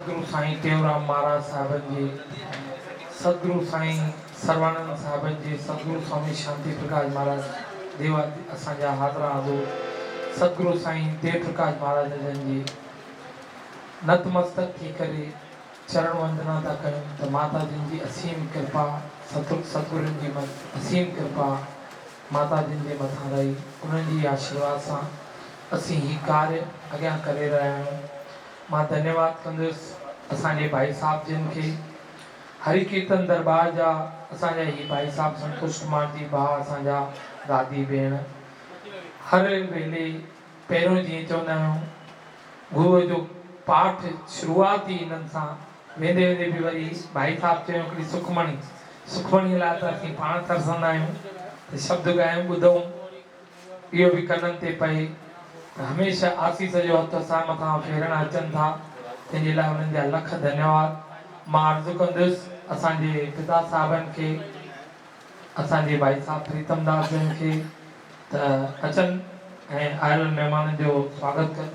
सदगुरु साईं टेऊराम महाराज साहबन जी, सदगुरु साईं सर्वानंद साहबन जी, सदगुरु स्वामी शांति प्रकाश महाराज देवा असांजा हाज़रा हज़ूर, सदगुरु साईं देव प्रकाश महाराज जन जी नतमस्तक थी करे चरण वंदना था कयूं त माता जिन जी असीम कृपा, सतगुरुनि जी असीम कृपा माता जिन जे मथां रही, उन्हनि जी आशीर्वाद सां असीं ही कार्य अॻियां करे रहिया आहियूं। मां धन्यवाद कंदुसि असांजे भाई साहब जिन खे, हरि कीर्तन दरबार जा असांजा ही भाई साहब संतोष कुमार जी भाउ, असांजा दादी भेण, हर वेले पहिरियों जीअं चवंदा आहियूं गुरुअ जो पाठ शुरूआत ई इन्हनि सां वेंदे वेंदे बि वरी भाई साहब चयो हिकिड़ी सुखमणी लाइ त असीं पाण तरसंदा आहियूं त शब्द ॻायूं ॿुधूं, इहो बि कननि ते पए। हमेशह आसीस जो हथ असां मथां फेरण अचनि था, तंहिंजे लाइ उन्हनि जा लख धन्यवाद। मां अर्ज़ु कंदुसि असांजे पिता साहबनि खे, असांजे भाई साहब प्रीतम दास जन खे त अचनि ऐं आयल महिमाननि जो स्वागत कनि।